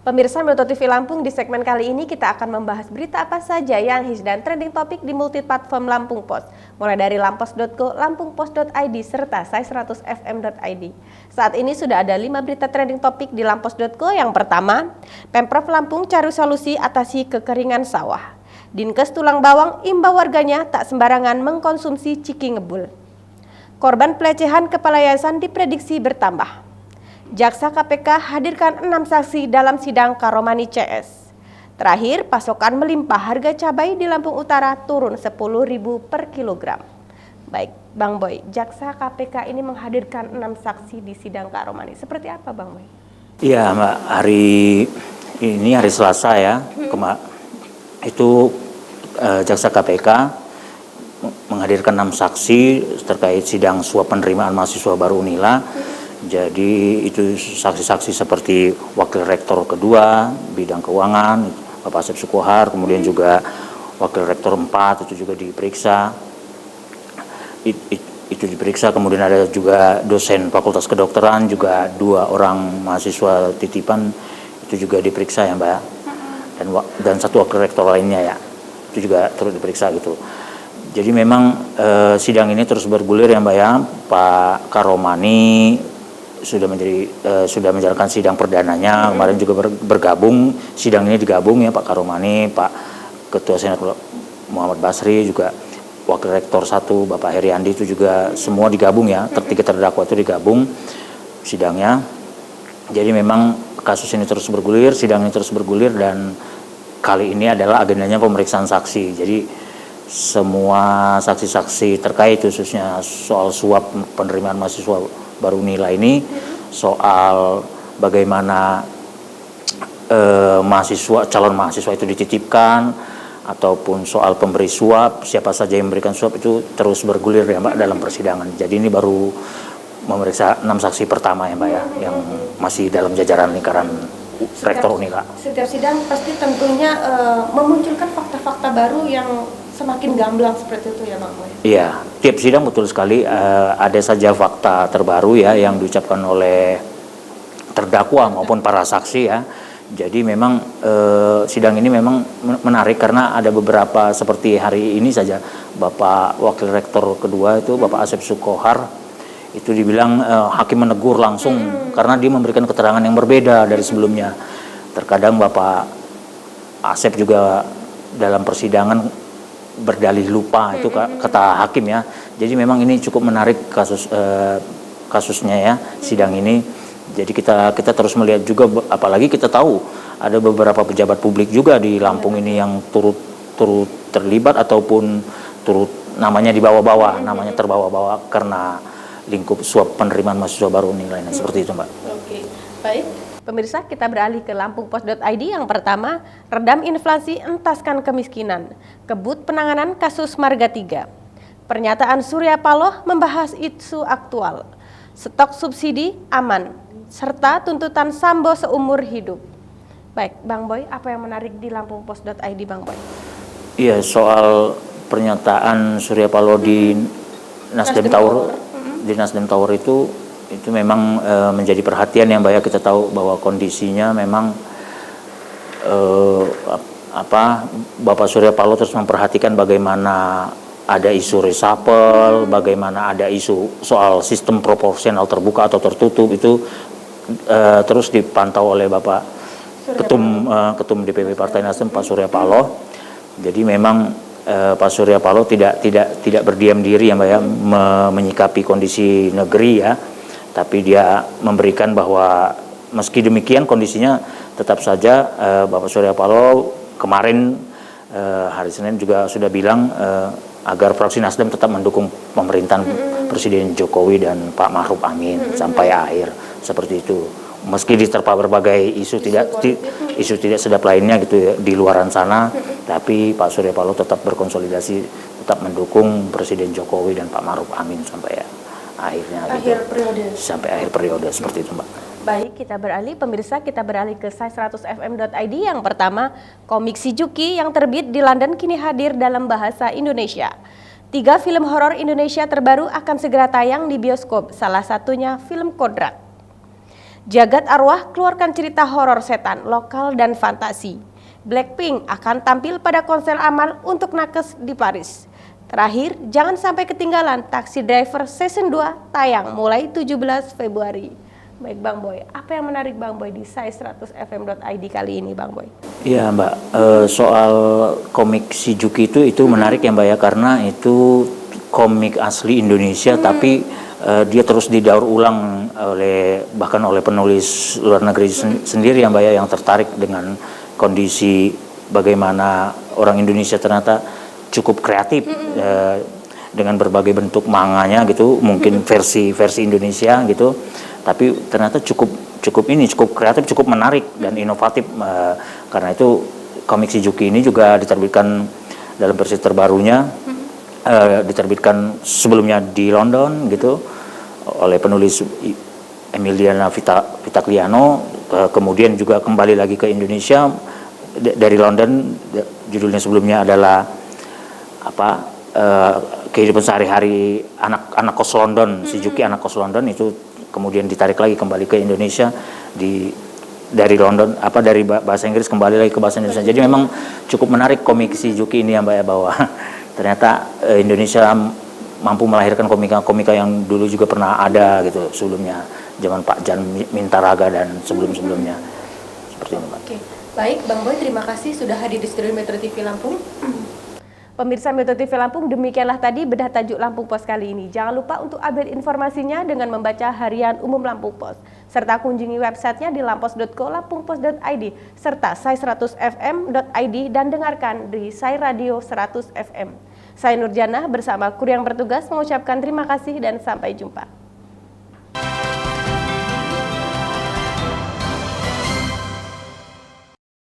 Pemirsa Metro TV Lampung, di segmen kali ini kita akan membahas berita apa saja yang hits dan trending topik di multiplatform Lampung Post, mulai dari lampos.co, lampungpost.id, serta sai100fm.id. Saat ini sudah ada 5 berita trending topik di lampos.co. Yang pertama, Pemprov Lampung cari solusi atasi kekeringan sawah. Dinkes Tulang Bawang imbau warganya tak sembarangan mengkonsumsi ciki ngebul. Korban pelecehan kepala yayasan diprediksi bertambah. Jaksa KPK hadirkan 6 saksi dalam sidang Karomani CS. Terakhir, pasokan melimpah, harga cabai di Lampung Utara turun 10.000 per kilogram. Baik, Bang Boy, Jaksa KPK ini menghadirkan 6 saksi di sidang Karomani. Seperti apa, Bang Boy? Iya, Mbak, hari Selasa ya. Jaksa KPK menghadirkan 6 saksi terkait sidang suap penerimaan mahasiswa baru Unila. Jadi itu saksi-saksi seperti Wakil Rektor kedua bidang keuangan Bapak Asep Sukohar, kemudian juga Wakil Rektor 4 itu juga diperiksa. Itu diperiksa, kemudian ada juga dosen Fakultas Kedokteran, juga 2 orang mahasiswa titipan itu juga diperiksa ya, Mbak. Dan 1 Wakil Rektor lainnya ya, itu juga terus diperiksa gitu. Jadi memang sidang ini terus bergulir ya, Mbak ya. Pak Karomani sudah menjalankan sidang perdananya, kemarin juga bergabung, sidang ini digabung ya, Pak Karomani, Pak Ketua Senat Muhammad Basri, juga Wakil Rektor 1 Bapak Heriandi, itu juga semua digabung ya, tiga terdakwa itu digabung sidangnya. Jadi memang kasus ini terus bergulir, sidang ini terus bergulir, dan kali ini adalah agendanya pemeriksaan saksi. Jadi semua saksi-saksi terkait khususnya soal suap penerimaan mahasiswa baru Unila ini, soal bagaimana calon mahasiswa itu dititipkan, ataupun soal pemberi suap, siapa saja yang memberikan suap, itu terus bergulir ya, Mbak, dalam persidangan. Jadi ini baru memeriksa 6 saksi pertama ya, Mbak ya, yang masih dalam jajaran lingkaran Rektor Unila. Setiap sidang pasti tentunya memunculkan fakta-fakta baru yang semakin gamblang seperti itu ya, Bang Boy? Iya, tiap sidang betul sekali ada saja fakta terbaru ya yang diucapkan oleh terdakwa maupun para saksi ya. Jadi memang sidang ini memang menarik karena ada beberapa, seperti hari ini saja Bapak Wakil Rektor kedua itu Bapak Asep Sukohar itu dibilang hakim menegur langsung karena dia memberikan keterangan yang berbeda dari sebelumnya. Terkadang Bapak Asep juga dalam persidangan berdalih lupa, itu kata hakim ya. Jadi memang ini cukup menarik kasusnya ya, sidang ini. Jadi kita terus melihat juga, apalagi kita tahu ada beberapa pejabat publik juga di Lampung ini yang turut terlibat ataupun turut namanya dibawa-bawa, namanya terbawa-bawa karena lingkup suap penerimaan mahasiswa baru Unila ini. Seperti itu, Mbak. Oke, baik. Pemirsa, kita beralih ke lampungpost.id. Yang pertama, redam inflasi, entaskan kemiskinan. Kebut penanganan kasus Marga 3. Pernyataan Surya Paloh membahas isu aktual. Stok subsidi aman, serta tuntutan Sambo seumur hidup. Baik, Bang Boy, apa yang menarik di lampungpost.id, Bang Boy? Iya, soal pernyataan Surya Paloh di Nasdem Tower. Di Nasdem Tower itu memang menjadi perhatian yang banyak. Kita tahu bahwa kondisinya memang Bapak Surya Paloh terus memperhatikan bagaimana ada isu reshuffle, bagaimana ada isu soal sistem proporsional terbuka atau tertutup, itu terus dipantau oleh Bapak Ketum DPP Partai Nasdem Pak Surya Paloh. Jadi memang Pak Surya Paloh tidak berdiam diri ya, Mbak ya, menyikapi kondisi negeri ya. Tapi dia memberikan bahwa meski demikian kondisinya tetap saja Bapak Surya Paloh kemarin hari Senin juga sudah bilang agar fraksi Nasdem tetap mendukung pemerintahan Presiden Jokowi dan Pak Ma'ruf Amin sampai akhir, seperti itu. Meski diterpa berbagai isu tidak sedap lainnya gitu ya, di luaran sana, tapi Pak Surya Paloh tetap berkonsolidasi, tetap mendukung Presiden Jokowi dan Pak Ma'ruf Amin sampai sampai akhir periode, seperti itu, Mbak. Baik, pemirsa, kita beralih ke sai100fm.id. Yang pertama, komik Si Juki yang terbit di London kini hadir dalam bahasa Indonesia. 3 film horor Indonesia terbaru akan segera tayang di bioskop, salah satunya film Kodrat. Jagat arwah keluarkan cerita horor setan, lokal dan fantasi. Blackpink akan tampil pada konser amal untuk nakes di Paris. Terakhir, jangan sampai ketinggalan Taxi Driver Season 2 tayang mulai 17 Februari. Baik Bang Boy, apa yang menarik Bang Boy di sai100fm.id kali ini Bang Boy? Iya Mbak, soal komik si Juki itu menarik ya Mbak ya, karena itu komik asli Indonesia tapi dia terus didaur ulang bahkan oleh penulis luar negeri sendiri ya Mbak ya, yang tertarik dengan kondisi bagaimana orang Indonesia ternyata cukup kreatif dengan berbagai bentuk manganya gitu, mungkin versi Indonesia gitu, tapi ternyata cukup kreatif, cukup menarik dan inovatif. Karena itu komik si Juki ini juga diterbitkan dalam versi terbarunya, diterbitkan sebelumnya di London gitu oleh penulis Emiliana Vitagliano, kemudian juga kembali lagi ke Indonesia dari London. Judulnya sebelumnya adalah kehidupan sehari-hari anak kos London, si Juki anak kos London, itu kemudian ditarik lagi kembali ke Indonesia dari London, dari bahasa Inggris kembali lagi ke bahasa Indonesia. Jadi memang cukup menarik komik si Juki ini ya Mbak ya, bahwa ternyata Indonesia mampu melahirkan komika yang dulu juga pernah ada gitu sebelumnya, zaman Pak Jan Mintaraga dan sebelum-sebelumnya. Seperti itu Mbak. Oke. Baik Bang Boy, terima kasih sudah hadir di studio Metro TV Lampung. Pemirsa Metro TV Lampung, demikianlah tadi bedah tajuk Lampung Pos kali ini. Jangan lupa untuk update informasinya dengan membaca Harian Umum Lampung Pos, serta kunjungi websitenya di lampos.co, lampungpos.id, serta sai100fm.id, dan dengarkan di Sai Radio 100 FM. Saya Nurjana bersama kru yang bertugas mengucapkan terima kasih dan sampai jumpa.